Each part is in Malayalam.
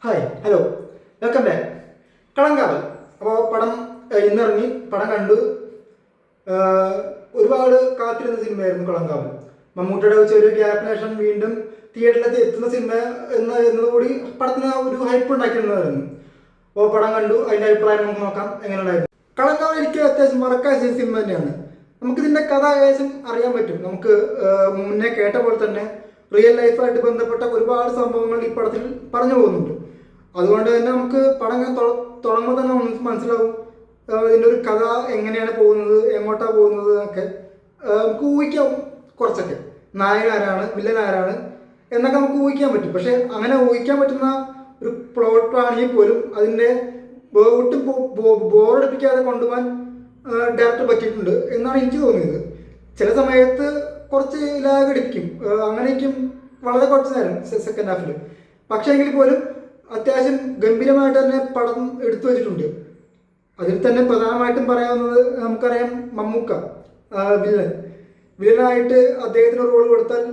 Hi hello welcome back. Kalamkaval അപ്പോൾ പടം ഇന്നിറങ്ങി, പടം കണ്ടു. ഒരുപാട് കാത്തിരുന്ന സിനിമയായിരുന്നു കളങ്കാവൽ. മമ്മൂട്ടിയുടെ ചെറിയ ഗ്യാപ്പിന് ശേഷം വീണ്ടും തിയേറ്ററിലെത്തി എത്തുന്ന സിനിമ എന്നതുകൂടി പടത്തിന് ഒരു ഹൈപ്പ് ഉണ്ടാക്കിയിരുന്നതായിരുന്നു. അപ്പോൾ പടം കണ്ടു, അതിൻ്റെ അഭിപ്രായം നമുക്ക് നോക്കാം എങ്ങനെ ഉണ്ടായിരുന്നു. കളങ്കാവൽ എനിക്ക് അത്യാവശ്യം മറക്കാൻ സിനിമ തന്നെയാണ്. നമുക്കിതിൻ്റെ കഥ ഏകദേശം അറിയാൻ പറ്റും. നമുക്ക് മുന്നേ കേട്ട പോലെ തന്നെ റിയൽ ലൈഫായിട്ട് ബന്ധപ്പെട്ട ഒരുപാട് സംഭവങ്ങൾ ഈ പടത്തിൽ പറഞ്ഞു പോകുന്നുണ്ട്. അതുകൊണ്ട് തന്നെ നമുക്ക് പടം തുടങ്ങുമ്പോൾ തന്നെ മനസ്സിലാവും ഇതിൻ്റെ ഒരു കഥ എങ്ങനെയാണ് പോകുന്നത്, എങ്ങോട്ടാണ് പോകുന്നത് എന്നൊക്കെ നമുക്ക് ഊഹിക്കാം. കുറച്ചൊക്കെ നായകൻ ആരാണ്, വില്ലൻ ആരാണ് എന്നൊക്കെ നമുക്ക് ഊഹിക്കാൻ പറ്റും. പക്ഷെ അങ്ങനെ ഊഹിക്കാൻ പറ്റുന്ന ഒരു പ്ലോട്ടാണെങ്കിൽ പോലും അതിൻ്റെ ഒട്ടും ബോറടിപ്പിക്കാതെ കൊണ്ടുപോകാൻ ഡയറക്ടർ പറ്റിയിട്ടുണ്ട് എന്നാണ് എനിക്ക് തോന്നിയത്. ചില സമയത്ത് കുറച്ച് ലാഗടിപ്പിക്കും, അങ്ങനെയൊക്കെയും വളരെ കുറച്ച് നേരം സെക്കൻഡ് ഹാഫിൽ. പക്ഷേ എങ്കിൽ പോലും അത്യാവശ്യം ഗംഭീരമായിട്ട് തന്നെ പടം എടുത്തു വെച്ചിട്ടുണ്ട്. അതിൽ തന്നെ പ്രധാനമായിട്ടും പറയാവുന്നത് നമുക്കറിയാം, മമ്മൂക്ക വില്ലനായിട്ട് അദ്ദേഹത്തിന് റോൾ കൊടുത്താൽ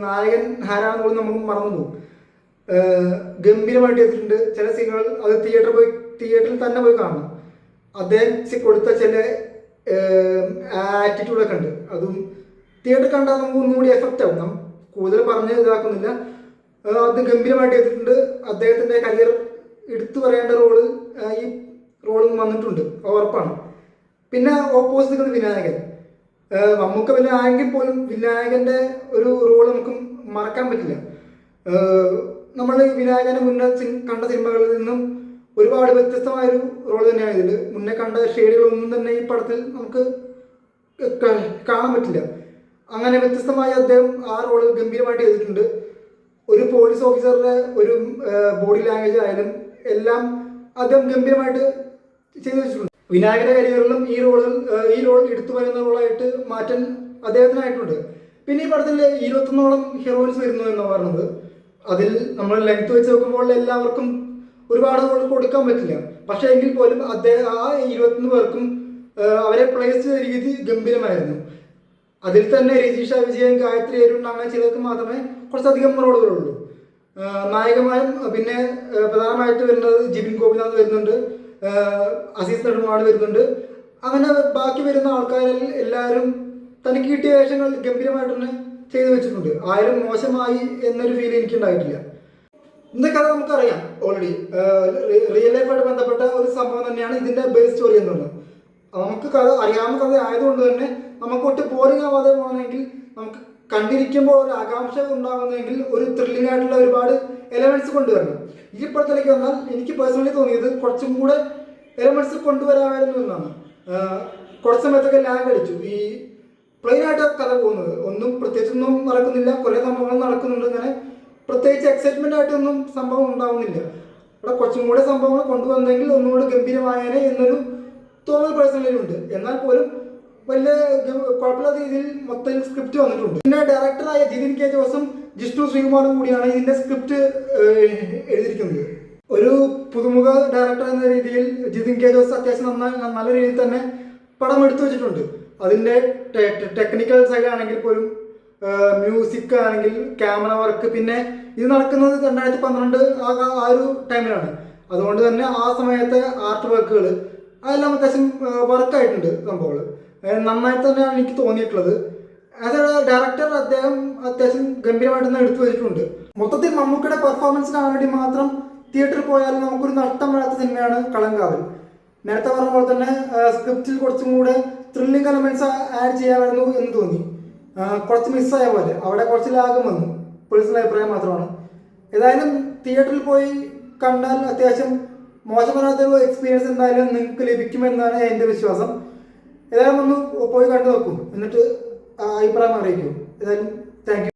നായകൻ ആരാണെന്നുള്ളത് നമുക്ക് മറന്നുപോകും. ഗംഭീരമായിട്ട് എടുത്തിട്ടുണ്ട്. ചില സീനുകൾ അത് തിയേറ്ററിൽ തന്നെ പോയി കാണണം. അദ്ദേഹം കൊടുത്ത ചില ആറ്റിറ്റ്യൂഡൊക്കെ ഉണ്ട്, അതും തിയേറ്റർ കണ്ടാൽ നമുക്ക് ഒന്നുകൂടി എഫക്റ്റ് ആവും. നാം കൂടുതൽ പറഞ്ഞ് ഇതാക്കുന്നില്ല. അത് ഗംഭീരമായിട്ട് ചെയ്തിട്ടുണ്ട്. അദ്ദേഹത്തിൻ്റെ കരിയർ എടുത്തു പറയേണ്ട റോള് ഈ റോളും വന്നിട്ടുണ്ട്, ഉറപ്പാണ്. പിന്നെ ഓപ്പോസിറ്റ് നിൽക്കുന്ന വിനായകൻ. മമ്മൂക്ക വിനായകൻ പോലും വിനായകൻ്റെ ഒരു റോൾ നമുക്ക് മറക്കാൻ പറ്റില്ല. നമ്മൾ വിനായകനെ മുന്നേ കണ്ട സിനിമകളിൽ നിന്നും ഒരുപാട് വ്യത്യസ്തമായൊരു റോൾ തന്നെയാണ് ഇതിൽ. മുന്നേ കണ്ട ഷെയ്ഡുകളൊന്നും തന്നെ ഈ പടത്തിൽ നമുക്ക് കാണാൻ പറ്റില്ല. അങ്ങനെ വ്യത്യസ്തമായി അദ്ദേഹം ആ റോള് ഗംഭീരമായിട്ട് ചെയ്തിട്ടുണ്ട്. ഒരു പോലീസ് ഓഫീസറുടെ ഒരു ബോഡി ലാംഗ്വേജ് ആയാലും എല്ലാം അദ്ദേഹം ഗംഭീരമായിട്ട് ചെയ്തു വെച്ചിട്ടുണ്ട്. വിനായകന്റെ കരിയറിലും ഈ റോൾ എടുത്തു വരുന്ന റോളായിട്ട് മാറ്റാൻ അദ്ദേഹത്തിനായിട്ടുണ്ട്. പിന്നെ ഈ പടത്തിൽ 21ഓളം ഹീറോയിൻസ് വരുന്നു എന്ന് പറയുന്നത്, അതിൽ നമ്മൾ ലെങ്ത് വെച്ച് നോക്കുമ്പോൾ എല്ലാവർക്കും ഒരുപാട് റോൾ കൊടുക്കാൻ പറ്റില്ല. പക്ഷേ എങ്കിൽ പോലും അദ്ദേഹം ആ 21 പേർക്കും അവരെ പ്ലേസ് ചെയ്ത രീതി ഗംഭീരമായിരുന്നു. അതിൽ തന്നെ രജിഷ വിജയൻ, ഗായത്രി അരുൺ, അങ്ങനെ ചിലർക്ക് മാത്രമേ കുറച്ചധികം റോളുകളുള്ളൂ. നായകന്മാരും പിന്നെ പ്രധാനമായിട്ട് വരുന്നത് ജിബിൻ ഗോപിനാഥ് വരുന്നുണ്ട്, അസീസ് നെടുമാട് വരുന്നുണ്ട്. അങ്ങനെ ബാക്കി വരുന്ന ആൾക്കാരിൽ എല്ലാവരും തനിക്ക് കിട്ടിയ വേഷങ്ങൾ ഗംഭീരമായിട്ട് തന്നെ ചെയ്തു വെച്ചിട്ടുണ്ട്. ആരും മോശമായി എന്നൊരു ഫീൽ എനിക്കുണ്ടായിട്ടില്ല. ഇന്നത്തെ കഥ നമുക്കറിയാം ഓൾറെഡി. റിയൽ ലൈഫായിട്ട് ബന്ധപ്പെട്ട ഒരു സംഭവം തന്നെയാണ് ഇതിൻ്റെ ബേസ് സ്റ്റോറി എന്ന് പറയുന്നത്. നമുക്ക് കഥ അറിയാവുന്ന കഥ ആയതുകൊണ്ട് തന്നെ നമുക്ക് ഒട്ടും ബോറിംഗ് ആവാതെ പോകണമെങ്കിൽ, നമുക്ക് കണ്ടിരിക്കുമ്പോൾ ഒരു ആകാംക്ഷ ഉണ്ടാകുന്നെങ്കിൽ ഒരു ത്രില്ലിംഗ് ആയിട്ടുള്ള ഒരുപാട് എലമെന്റ്സ് കൊണ്ടുവരണം. ഈ പടത്തിലേക്ക് വന്നാൽ എനിക്ക് പേഴ്സണലി തോന്നിയത് കുറച്ചും കൂടെ എലമെന്റ്സ് കൊണ്ടുവരാമായിരുന്നു എന്നാണ്. കുറച്ച് സമയത്തൊക്കെ ലാഗ് അടിച്ചു. ഈ പ്ലെയിനായിട്ട് കഥ പോകുന്നത് ഒന്നും പ്രത്യേകിച്ചൊന്നും നടക്കുന്നില്ല. കുറേ സംഭവങ്ങൾ നടക്കുന്നുണ്ട്. അങ്ങനെ പ്രത്യേകിച്ച് എക്സൈറ്റ്മെന്റ് ആയിട്ടൊന്നും സംഭവം ഉണ്ടാവുന്നില്ല. ഇവിടെ കുറച്ചും കൂടെ സംഭവങ്ങൾ കൊണ്ടുവന്നെങ്കിൽ ഒന്നുകൂടെ ഗംഭീരമായേനെ എന്നൊരു തോന്നൽ പേഴ്സണലി ഉണ്ട്. എന്നാൽ പോലും വലിയ കുഴപ്പമില്ലാത്ത രീതിയിൽ മൊത്തം സ്ക്രിപ്റ്റ് വന്നിട്ടുണ്ട്. പിന്നെ ഡയറക്ടറായ ജിതിൻ കെ ജോസും ജിഷ്ണു ശ്രീകുമാറും കൂടിയാണ് ഇതിന്റെ സ്ക്രിപ്റ്റ് എഴുതിയിരിക്കുന്നത്. ഒരു പുതുമുഖ ഡയറക്ടർ എന്ന രീതിയിൽ ജിതിൻ കെ ജോസ് അത്യാവശ്യം നല്ല രീതിയിൽ തന്നെ പടം എടുത്തു വെച്ചിട്ടുണ്ട്. അതിൻ്റെ ടെക്നിക്കൽ സൈഡ് ആണെങ്കിൽ പോലും, മ്യൂസിക് ആണെങ്കിൽ, ക്യാമറ വർക്ക്, പിന്നെ ഇത് നടക്കുന്നത് 2012 ആ ഒരു ടൈമിലാണ്. അതുകൊണ്ട് തന്നെ ആ സമയത്തെ ആർട്ട് വർക്കുകൾ അതെല്ലാം അത്യാവശ്യം വർക്കായിട്ടുണ്ട്. സംഭവങ്ങൾ നന്നായിട്ട് തന്നെയാണ് എനിക്ക് തോന്നിയിട്ടുള്ളത്. ആസ് എ ഡയറക്ടർ അദ്ദേഹം അത്യാവശ്യം ഗംഭീരമായിട്ട് തന്നെ എടുത്തു വെച്ചിട്ടുണ്ട്. മൊത്തത്തിൽ മമ്മൂക്കയുടെ പെർഫോമൻസ് കാണാൻ വേണ്ടി മാത്രം തിയേറ്ററിൽ പോയാലും നമുക്കൊരു നഷ്ടം വരാത്ത സിനിമയാണ് കളങ്കാവൽ. നേരത്തെ പറഞ്ഞ പോലെ തന്നെ സ്ക്രിപ്റ്റിൽ കുറച്ചും കൂടെ ത്രില്ലിംഗ് എലമെന്റ്സ് ആഡ് ചെയ്യാമായിരുന്നു എന്ന് തോന്നി. കുറച്ച് മിസ്സായ പോലെ അവിടെ കുറച്ച് ലാഗം വന്നു. പേഴ്സണൽ അഭിപ്രായം മാത്രമാണ്. ഏതായാലും തിയേറ്ററിൽ പോയി കണ്ടാൽ അത്യാവശ്യം മോശമില്ലാത്തൊരു എക്സ്പീരിയൻസ് എന്തായാലും നിങ്ങൾക്ക് ലഭിക്കുമെന്നാണ് എൻ്റെ വിശ്വാസം. ഏതായാലും ഒന്ന് പോയി കണ്ടു നോക്കൂ, എന്നിട്ട് അഭിപ്രായം അറിയിക്കൂ. ഏതായാലും താങ്ക് യു.